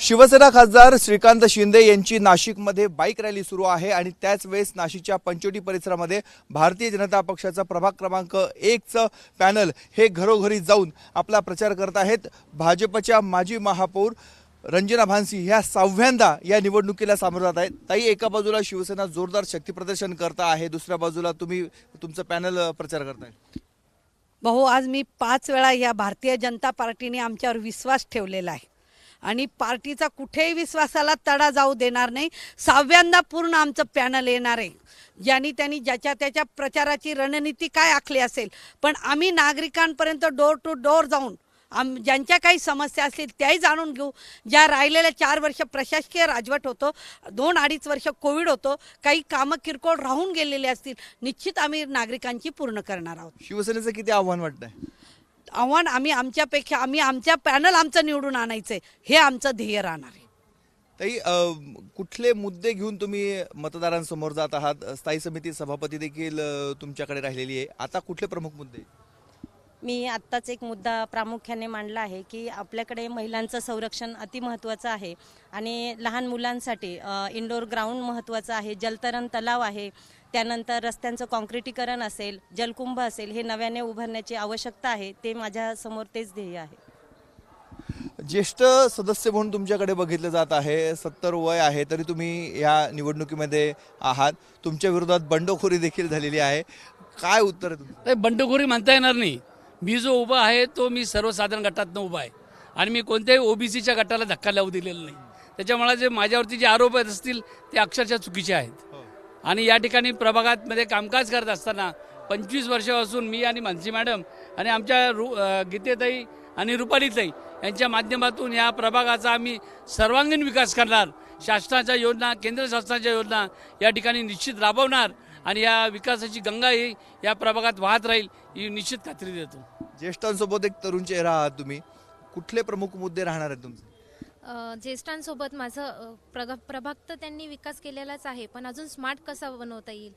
शिवसेना खासदार श्रीकांत शिंदे यांची नाशिकमध्ये बाईक रॅली सुरू आहे आणि त्याच वेळेस नाशिकच्या पंचवटी परिसरामध्ये भारतीय जनता पक्षाचा प्रभाग क्रमांक 1चं पॅनल हे घरोघरी जाऊन आपला प्रचार करत आहेत। भाजपच्या माजी महापौर रंजना भानसी ह्या 6व्यांदा या निवडणुकीला सामोरं जात आहेत। ताई, एका बाजूला शिवसेना जोरदार शक्तीप्रदर्शन करता आहे, दुसऱ्या बाजूला तुम्ही तुमचं पॅनल प्रचार करताय। भाऊ, आज मी 5 वेळा या भारतीय जनता पार्टीने आमच्यावर विश्वास ठेवलेला आहे आणि पार्टीचा कुठेही विश्वासाला तडा जाऊ देणार नाही। 6व्यांदा पूर्ण आमचं पॅनल येणार आहे। ज्यांनी त्यांनी ज्याच्या त्याच्या प्रचाराची रणनीती काय आखली असेल, पण आम्ही नागरिकांपर्यंत डोर टू डोर जाऊन ज्यांच्या काही समस्या असतील त्याही जाणून घेऊ। ज्या राहिलेल्या 4 वर्ष प्रशासकीय राजवट होतं, 2-2.5 वर्ष कोविड होतं, काही कामं किरकोळ राहून गेलेले असतील, निश्चित आम्ही नागरिकांची पूर्ण करणार आहोत। शिवसेनेचं किती आव्हान वाटतंय? आव्हान आम्ही आमच्या पॅनल आमचं निवडून आणायचंय, हे आमचं ध्येय राहणार आहे। ताई, कुठले मुद्दे घेऊन तुम्ही मतदारांसमोर जात आहात? स्थायी समिती सभापती देखील तुमच्याकडे राहिलेली आहे, आता कुठले प्रमुख मुद्दे? मी आत्ताच एक मुद्दा प्रामुख्याने मांडला आहे की आपल्याकडे महिलांचं संरक्षण अतिमहत्त्वाचं आहे आणि लहान मुलांसाठी इंडोर ग्राउंड महत्त्वाचं आहे, जलतरण तलाव आहे, त्यानंतर रस्त्यांचं काँक्रिटीकरण असेल, जलकुंभ असेल, हे नव्याने उभारण्याची आवश्यकता आहे। ते माझ्यासमोर तेच ध्येय आहे। ज्येष्ठ सदस्य म्हणून तुमच्याकडे बघितलं जात आहे, 70 वय आहे, तरी तुम्ही या निवडणुकीमध्ये आहात। तुमच्या विरोधात बंडखोरी देखील झालेली आहे, काय उत्तर आहे तुमचं? बंडखोरी म्हणता येणार नाही। मी जो उभा आहे तो मी सर्वसाधारण गटातनं उभा आहे आणि मी कोणत्याही ओबीसीच्या गटाला धक्का लावू दिलेला नाही। त्याच्यामुळे जे माझ्यावरती जे आरोप आहेत असतील ते अक्षरशः चुकीचे आहेत। आणि या ठिकाणी प्रभागामध्ये कामकाज करत असताना 25 वर्षापासून मी आणि मानसी मॅडम आणि आमच्या गीतेताई आणि रुपालीताई यांच्या माध्यमातून या प्रभागाचा आम्ही सर्वांगीण विकास करणार। शासनाच्या योजना, केंद्र शासनाच्या योजना या ठिकाणी निश्चित राबवणार आणि या विकासाची गंगा ही या प्रभागात वाहत राहील ही निश्चित खात्री देतो। ज्येष्ठांसोबत एक तरुण चेहरा आहात तुम्ही, कुठले प्रमुख मुद्दे राहणार आहेत तुमचे? ज्येष्ठांसोबत माझं प्रभाग तर त्यांनी विकास केलेलाच आहे, पण अजून स्मार्ट कसा बनवता येईल,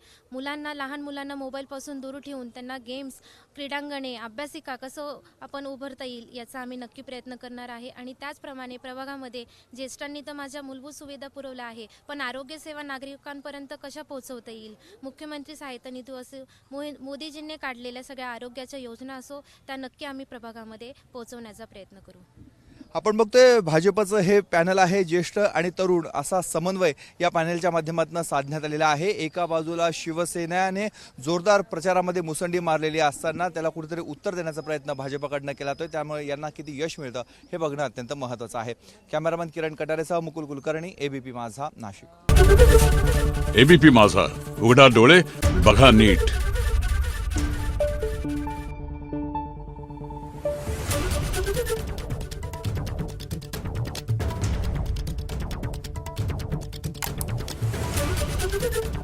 लहान मुलांना मोबाईलपासून दूर ठेवून त्यांना गेम्स, क्रीडांगणे, अभ्यासिका कसं आपण उभारता येईल याचा आम्ही नक्की प्रयत्न करणार आहे। आणि त्याचप्रमाणे प्रभागामध्ये ज्येष्ठांनी तर माझ्या मूलभूत सुविधा पुरवल्या आहे, पण आरोग्यसेवा नागरिकांपर्यंत कशा पोहोचवता येईल, मुख्यमंत्री सहायता निधी असो, मोदीजींनी काढलेल्या सगळ्या आरोग्याच्या योजना असो, त्या नक्की आम्ही प्रभागामध्ये पोहोचवण्याचा प्रयत्न करू। आपण बघतोय भाजपचं हे पॅनल आहे, ज्येष्ठ आणि तरुण असा समन्वय या पॅनलच्या माध्यमातून साधण्यात आलेला आहे। एका बाजूला शिवसेनेने जोरदार प्रचारामध्ये मुसंडी मारलेली असताना त्याला कुठेतरी उत्तर देण्याचा प्रयत्न भाजपकडनं केला जातोय, त्यामुळे यांना किती यश मिळतं हे बघणं अत्यंत महत्त्वाचं आहे। कॅमेरामॅन किरण कटारेसह मुकुल कुलकर्णी, एबीपी माझा, नाशिक। एबीपी माझा, उघडा डोळे बघा नीट। Thank you.